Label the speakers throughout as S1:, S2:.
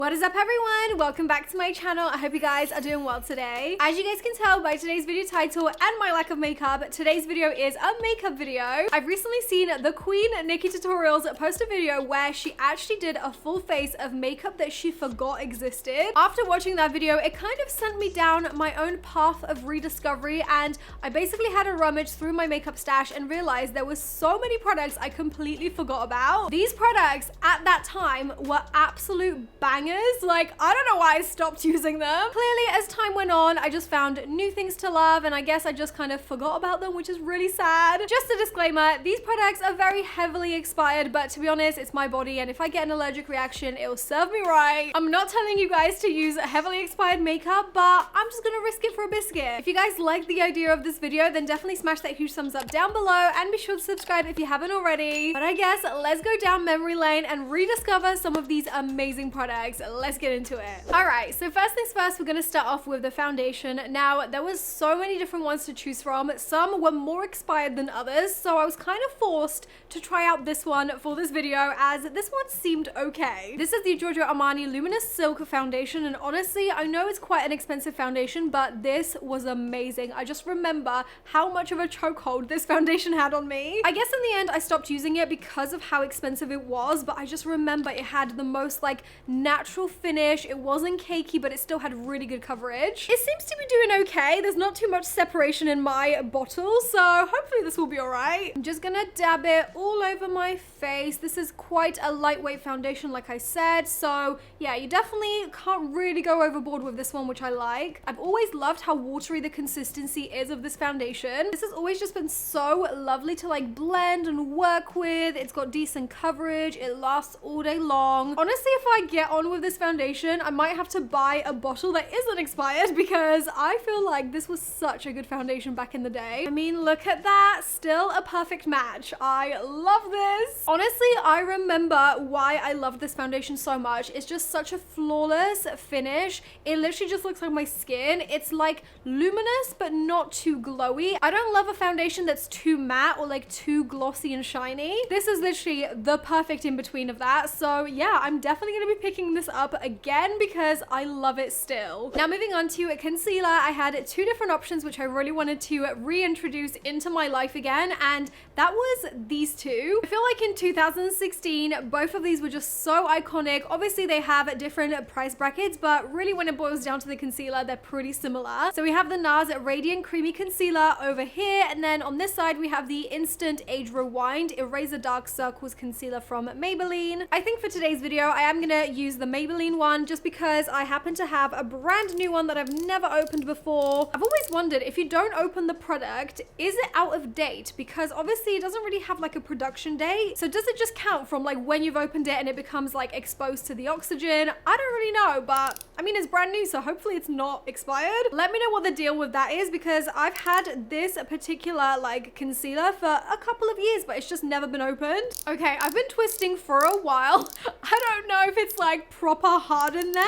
S1: What is up everyone? Welcome back to my channel. I hope you guys are doing well today. As you guys can tell by today's video title and my lack of makeup, today's video is a makeup video. I've recently seen the Queen Nikki Tutorials post a video where she actually did a full face of makeup that she forgot existed. After watching that video, it kind of sent me down my own path of rediscovery, and I basically had a rummage through my makeup stash and realized there was so many products I completely forgot about. These products at that time were absolute bangers. Like, I don't know why I stopped using them. Clearly, as time went on, I just found new things to love, and I guess I just kind of forgot about them, which is really sad. Just a disclaimer, these products are very heavily expired, but to be honest, it's my body, and if I get an allergic reaction, it'll serve me right. I'm not telling you guys to use heavily expired makeup, but I'm just gonna risk it for a biscuit. If you guys like the idea of this video, then definitely smash that huge thumbs up down below, and be sure to subscribe if you haven't already. But I guess let's go down memory lane and rediscover some of these amazing products. Let's get into it. All right, so first things first, we're gonna start off with the foundation. Now, there was so many different ones to choose from. Some were more expired than others, so I was kind of forced to try out this one for this video, as this one seemed okay. This is the Giorgio Armani Luminous Silk Foundation, and honestly, I know it's quite an expensive foundation, but this was amazing. I just remember how much of a chokehold this foundation had on me. I guess in the end, I stopped using it because of how expensive it was, but I just remember it had the most like natural finish. It wasn't cakey, but it still had really good coverage. It seems to be doing okay. There's not too much separation in my bottle, so hopefully this will be all right. I'm just gonna dab it all over my face. This is quite a lightweight foundation, like I said, so yeah, you definitely can't really go overboard with this one, which I like. I've always loved how watery the consistency is of this foundation. This has always just been so lovely to like blend and work with. It's got decent coverage. It lasts all day long. Honestly, if I get on with this foundation, I might have to buy a bottle that isn't expired, because I feel like this was such a good foundation back in the day. I mean, look at that. Still a perfect match. I love this. Honestly, I remember why I loved this foundation so much. It's just such a flawless finish. It literally just looks like my skin. It's like luminous, but not too glowy. I don't love a foundation that's too matte or like too glossy and shiny. This is literally the perfect in between of that. So yeah, I'm definitely gonna be picking this up again because I love it still. Now moving on to a concealer, I had two different options which I really wanted to reintroduce into my life again, and that was these two. I feel like in 2016 both of these were just so iconic. Obviously they have different price brackets, but really when it boils down to the concealer, they're pretty similar. So we have the NARS Radiant Creamy Concealer over here, and then on this side we have the Instant Age Rewind Eraser Dark Circles Concealer from Maybelline. I think for today's video I am gonna use the Maybelline one just because I happen to have a brand new one that I've never opened before. I've always wondered, if you don't open the product, is it out of date? Because obviously it doesn't really have like a production date. So does it just count from like when you've opened it and it becomes like exposed to the oxygen? I don't really know, but I mean, it's brand new, so hopefully it's not expired. Let me know what the deal with that is, because I've had this particular like concealer for a couple of years, but it's just never been opened. Okay, I've been twisting for a while. I don't know if it's like proper hard in there,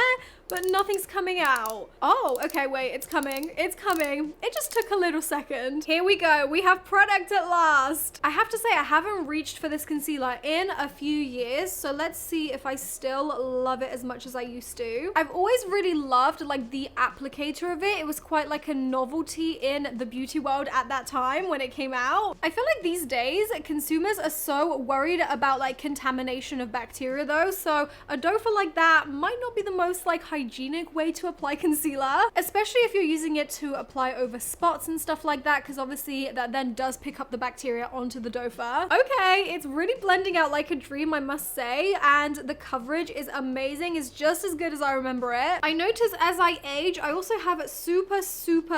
S1: but nothing's coming out. Oh, okay, wait, it's coming. It's coming. It just took a little second. Here we go. We have product at last. I have to say, I haven't reached for this concealer in a few years, so let's see if I still love it as much as I used to. I've always really loved like the applicator of it. It was quite like a novelty in the beauty world at that time when it came out. I feel like these days consumers are so worried about like contamination of bacteria though, so a doe like that might not be the most like hygienic way to apply concealer, especially if you're using it to apply over spots and stuff like that, because obviously that then does pick up the bacteria onto the doe fur. Okay, it's really blending out like a dream, I must say, and the coverage is amazing. It's just as good as I remember it. I notice as I age, I also have super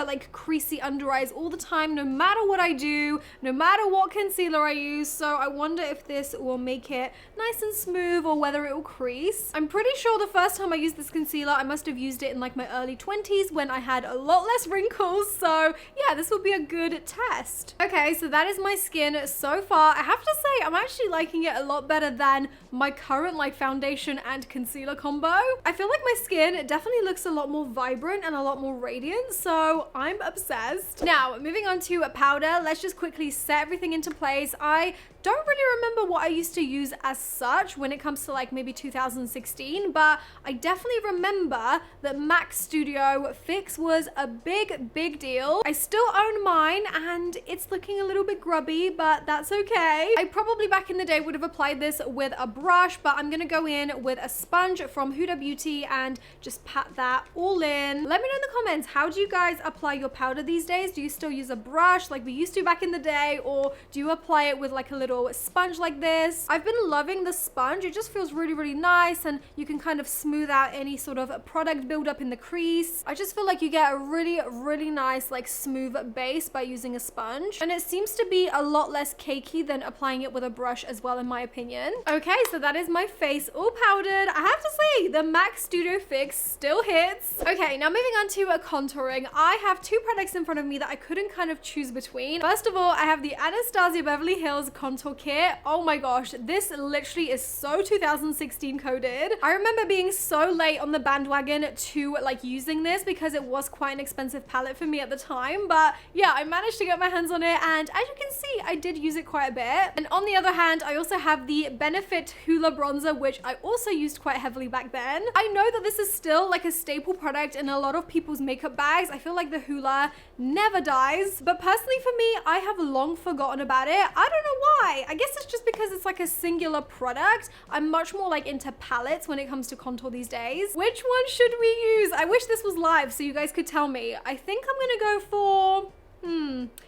S1: like creasy under eyes all the time, no matter what I do, no matter what concealer I use, so I wonder if this will make it nice and smooth or whether it will crease. I'm pretty sure the first time I used this concealer, I must have used it in like my early 20s when I had a lot less wrinkles, so yeah, this will be a good test. Okay, so that is my skin so far. I have to say, I'm actually liking it a lot better than my current like foundation and concealer combo. I feel like my skin definitely looks a lot more vibrant and a lot more radiant, so I'm obsessed. Now, moving on to a powder, let's just quickly set everything into place. I don't really remember what I used to use as such when it comes to like maybe 2016, but I definitely remember that Mac Studio Fix was a big deal. I still own mine and it's looking a little bit grubby, but that's okay. I probably back in the day would have applied this with a brush, but I'm gonna go in with a sponge from Huda Beauty and just pat that all in. Let me know in the comments, how do you guys apply your powder these days? Do you still use a brush like we used to back in the day, or do you apply it with like a little sponge like this? I've been loving the sponge. It just feels really nice, and you can kind of smooth out any sort of product buildup in the crease. I just feel like you get a really nice like smooth base by using a sponge, and it seems to be a lot less cakey than applying it with a brush as well, in my opinion. Okay, so that is my face all powdered. I have to say, the MAC Studio Fix still hits. Okay, now moving on to a contouring. I have two products in front of me that I couldn't kind of choose between. First of all, I have the Anastasia Beverly Hills Contour Kit. Oh my gosh, this literally is so 2016 coded. I remember being so late on the bandwagon to like using this because it was quite an expensive palette for me at the time, but yeah, I managed to get my hands on it, and as you can see, I did use it quite a bit. And on the other hand, I also have the Benefit Hoola Bronzer, which I also used quite heavily back then. I know that this is still like a staple product in a lot of people's makeup bags. I feel like the Hoola never dies, but personally for me, I have long forgotten about it. I don't know why. I guess it's just because it's like a singular product. I'm much more like into palettes when it comes to contour these days. Which one should we use? I wish this was live so you guys could tell me. I think I'm gonna go for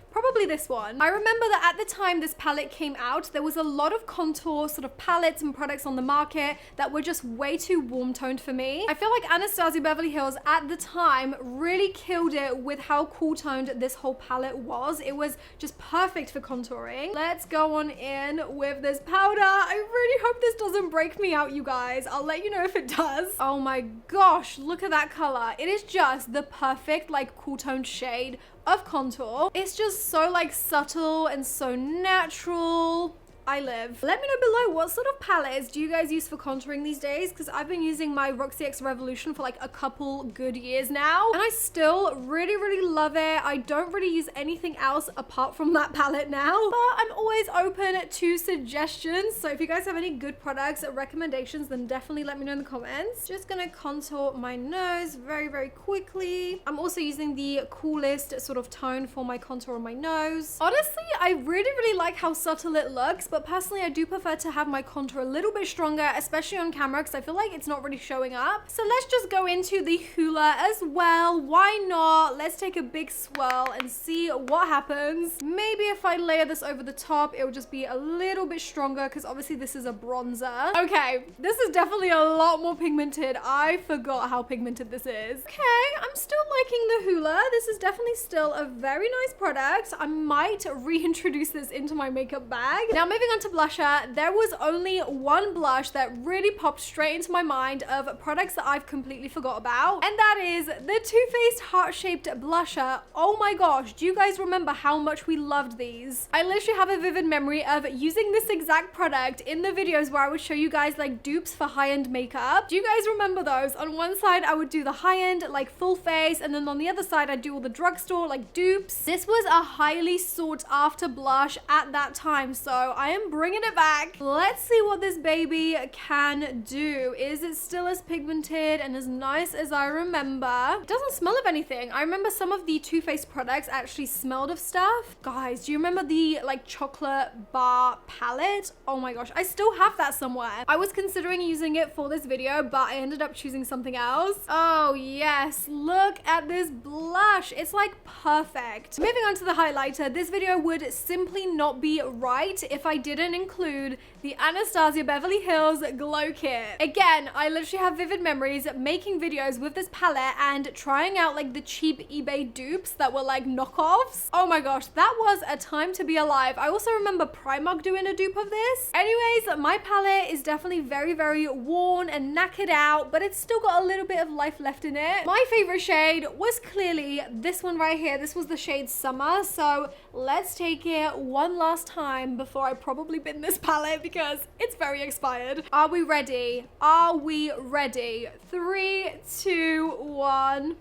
S1: probably this one. I remember that at the time this palette came out, there was a lot of contour sort of palettes and products on the market that were just way too warm toned for me. I feel like Anastasia Beverly Hills at the time really killed it with how cool toned this whole palette was. It was just perfect for contouring. Let's go on in with this powder. I really hope this doesn't break me out, you guys. I'll let you know if it does. Oh my gosh, look at that color. It is just the perfect like cool toned shade of contour. It's just so like subtle and so natural. I live. Let me know below, what sort of palettes do you guys use for contouring these days? Because I've been using my Roxy X Revolution for like a couple good years now, and I still really love it. I don't really use anything else apart from that palette now, but I'm always open to suggestions. So if you guys have any good products or recommendations, then definitely let me know in the comments. Just gonna contour my nose very quickly. I'm also using the coolest sort of tone for my contour on my nose. Honestly, I really like how subtle it looks, but personally I do prefer to have my contour a little bit stronger, especially on camera, because I feel like it's not really showing up. So let's just go into the Hoola as well. Why not? Let's take a big swirl and see what happens. Maybe if I layer this over the top, it will just be a little bit stronger, because obviously this is a bronzer. Okay, this is definitely a lot more pigmented. I forgot how pigmented this is. Okay, I'm still liking the Hoola. This is definitely still a very nice product. I might reintroduce this into my makeup bag. Now moving on to blusher, there was only one blush that really popped straight into my mind of products that I've completely forgot about, and that is the Too Faced heart-shaped blusher. Oh my gosh, do you guys remember how much we loved these? I literally have a vivid memory of using this exact product in the videos where I would show you guys like dupes for high-end makeup. Do you guys remember those? On one side I would do the high-end like full face, and then on the other side I'd do all the drugstore like dupes. This was a highly sought after blush at that time, so I am bringing it back. Let's see what this baby can do. Is it still as pigmented and as nice as I remember? It doesn't smell of anything. I remember some of the Too Faced products actually smelled of stuff. Guys, do you remember the like chocolate bar palette? Oh my gosh, I still have that somewhere. I was considering using it for this video, but I ended up choosing something else. Oh yes, look at this blush. It's like perfect. Moving on to the highlighter, this video would simply not be right if I didn't include the Anastasia Beverly Hills Glow Kit. Again, I literally have vivid memories making videos with this palette and trying out like the cheap eBay dupes that were like knockoffs. Oh my gosh, that was a time to be alive. I also remember Primark doing a dupe of this. Anyways, my palette is definitely very worn and knackered out, but it's still got a little bit of life left in it. My favorite shade was clearly this one right here. This was the shade Summer, so let's take it one last time before I probably bin this palette because it's very expired. Are we ready? Are we ready? 3, 2, 1.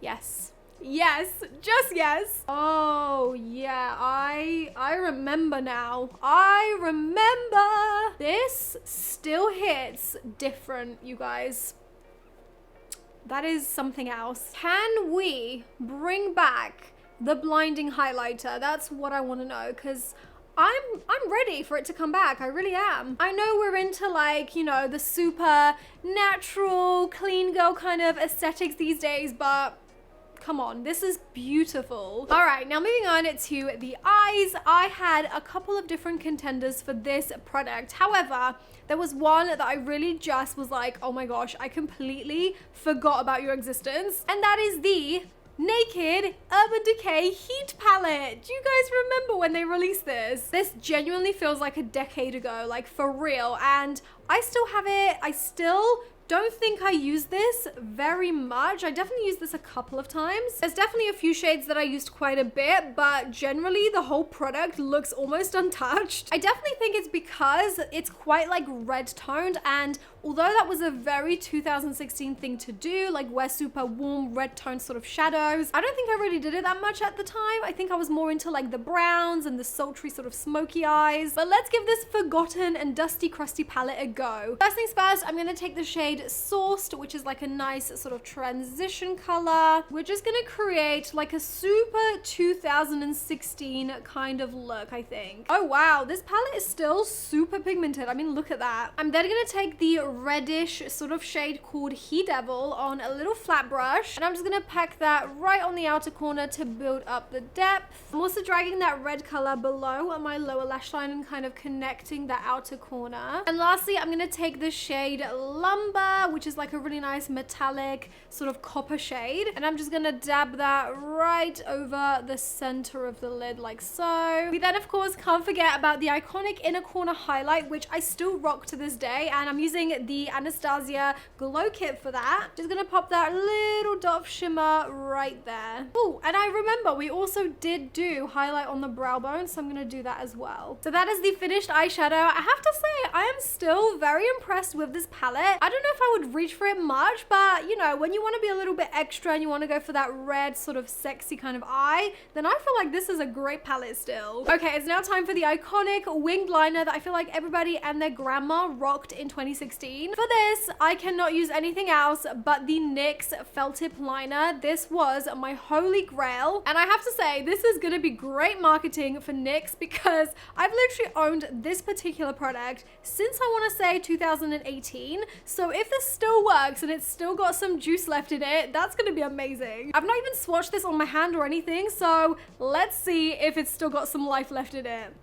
S1: Yes. Yes, just yes. Oh yeah, I remember now. I remember. This still hits different, you guys. That is something else. Can we bring back the blinding highlighter? That's what I want to know, because I'm ready for it to come back. I really am. I know we're into, like, you know, the super natural, clean girl kind of aesthetics these days, but come on, this is beautiful. All right, now moving on to the eyes. I had a couple of different contenders for this product. However, there was one that I really just was like, oh my gosh, I completely forgot about your existence. And that is the Naked Urban Decay Heat Palette. Do you guys remember when they released this? This genuinely feels like a decade ago, like for real. And I still have it. I still don't think I use this very much. I definitely used this a couple of times. There's definitely a few shades that I used quite a bit, but generally the whole product looks almost untouched. I definitely think it's because it's quite like red toned, and although that was a very 2016 thing to do, like wear super warm red toned sort of shadows, I don't think I really did it that much at the time. I think I was more into like the browns and the sultry sort of smoky eyes. But let's give this forgotten and dusty crusty palette a go. First things first, I'm gonna take the shade Sourced, which is like a nice sort of transition color. We're just gonna create like a super 2016 kind of look, I think. Oh wow, this palette is still super pigmented. I mean, look at that. I'm then gonna take the reddish sort of shade called He Devil on a little flat brush, and I'm just gonna pack that right on the outer corner to build up the depth. I'm also dragging that red color below on my lower lash line and kind of connecting that outer corner. And lastly, I'm gonna take the shade Lumber, which is like a really nice metallic sort of copper shade, and I'm just gonna dab that right over the center of the lid like so. We then of course can't forget about the iconic inner corner highlight, which I still rock to this day, and I'm using the Anastasia Glow Kit for that. Just gonna pop that little dot of shimmer right there. Oh, and I remember we also did do highlight on the brow bone, so I'm gonna do that as well. So that is the finished eyeshadow. I have to say, I am still very impressed with this palette. I don't know if I would reach for it much, but you know, when you want to be a little bit extra and you want to go for that red sort of sexy kind of eye, then I feel like this is a great palette still. Okay, it's now time for the iconic winged liner that I feel like everybody and their grandma rocked in 2016. For this, I cannot use anything else but the NYX felt tip liner. This was my holy grail, and I have to say, this is gonna be great marketing for NYX because I've literally owned this particular product since I want to say 2018. So if this still works and it's still got some juice left in it, that's gonna be amazing. I've not even swatched this on my hand or anything, so let's see if it's still got some life left in it.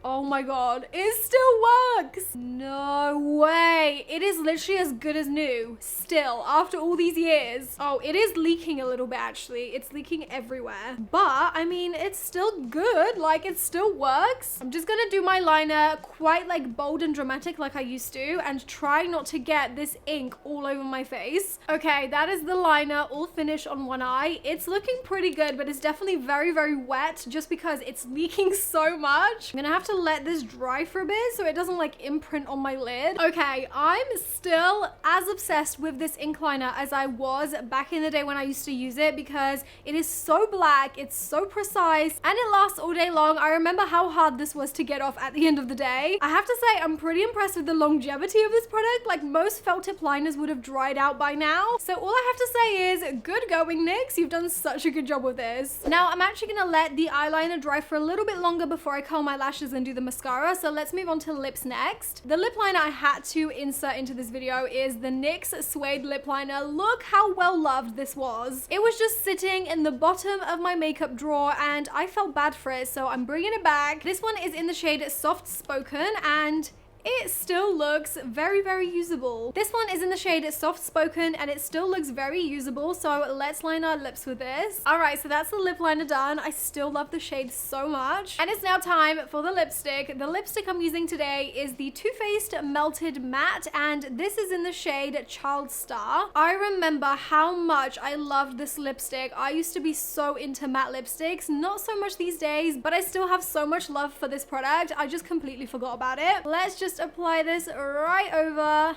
S1: Oh my god, it still works! No way! It is literally as good as new, still, after all these years. Oh, it is leaking a little bit actually. It's leaking everywhere. But, I mean, it's still good, like it still works. I'm just gonna do my liner quite like bold and dramatic like I used to, and try not to get this ink all over my face. Okay, that is the liner all finished on one eye. It's looking pretty good, but it's definitely very, very wet just because it's leaking so much. I'm gonna have to let this dry for a bit so it doesn't like imprint on my lid. Okay, I'm still as obsessed with this ink liner as I was back in the day when I used to use it because it is so black, it's so precise, and it lasts all day long. I remember how hard this was to get off at the end of the day. I have to say, I'm pretty impressed with the longevity of this product. Like most felt tip liners would have dried out by now. So all I have to say is good going, NYX. You've done such a good job with this. Now I'm actually gonna let the eyeliner dry for a little bit longer before I curl my lashes and do the mascara. So let's move on to lips next. The lip liner I had to insert into this video is the NYX Suede Lip Liner. Look how well loved this was. It was just sitting in the bottom of my makeup drawer and I felt bad for it, so I'm bringing it back. This one is in the shade Soft Spoken and it still looks very, very usable. This one is in the shade Soft Spoken and it still looks very usable, so let's line our lips with this. Alright, so that's the lip liner done. I still love the shade so much. And it's now time for the lipstick. The lipstick I'm using today is the Too Faced Melted Matte, and this is in the shade Child Star. I remember how much I loved this lipstick. I used to be so into matte lipsticks, not so much these days, but I still have so much love for this product. I just completely forgot about it. Let's just apply this right over.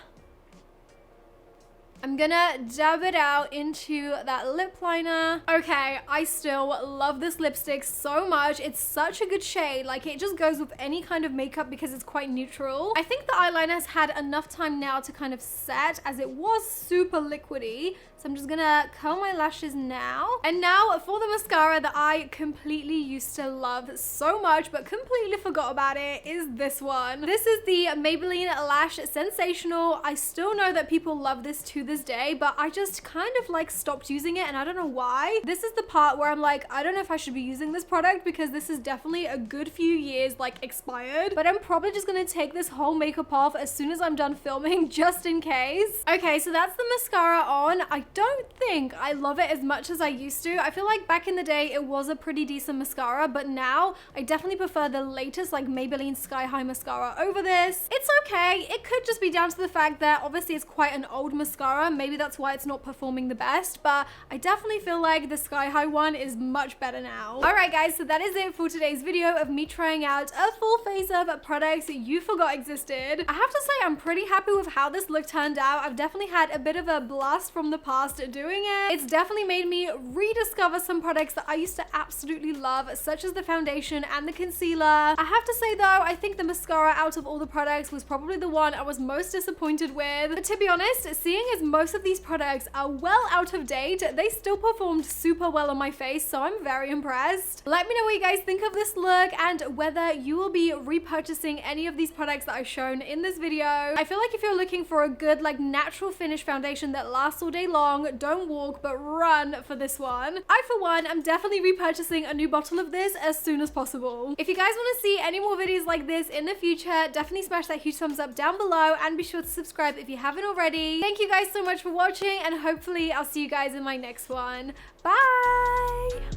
S1: I'm gonna dab it out into that lip liner. Okay, I still love this lipstick so much. It's such a good shade. Like, it just goes with any kind of makeup because it's quite neutral. I think the eyeliner has had enough time now to kind of set, as it was super liquidy. So I'm just gonna curl my lashes now. And now for the mascara that I completely used to love so much but completely forgot about it, is this one. This is the Maybelline Lash Sensational. I still know that people love this to this day, but I just kind of like stopped using it, and I don't know why. This is the part where I'm like, I don't know if I should be using this product because this is definitely a good few years like expired, but I'm probably just gonna take this whole makeup off as soon as I'm done filming just in case. Okay, so that's the mascara on. I don't think I love it as much as I used to. I feel like back in the day it was a pretty decent mascara, but now I definitely prefer the latest like Maybelline Sky High mascara over this. It's okay. It could just be down to the fact that obviously it's quite an old mascara. Maybe that's why it's not performing the best, but I definitely feel like the Sky High one is much better now. Alright guys, so that is it for today's video of me trying out a full face of products you forgot existed. I have to say I'm pretty happy with how this look turned out. I've definitely had a bit of a blast from the past doing it. It's definitely made me rediscover some products that I used to absolutely love, such as the foundation and the concealer. I have to say though, I think the mascara out of all the products was probably the one I was most disappointed with. But to be honest, seeing as most of these products are well out of date, they still performed super well on my face, so I'm very impressed. Let me know what you guys think of this look and whether you will be repurchasing any of these products that I've shown in this video. I feel like if you're looking for a good like natural finish foundation that lasts all day long, don't walk but run for this one. I for one am definitely repurchasing a new bottle of this as soon as possible. If you guys want to see any more videos like this in the future, definitely smash that huge thumbs up down below and be sure to subscribe if you haven't already. Thank you guys so much for watching, and hopefully I'll see you guys in my next one. Bye!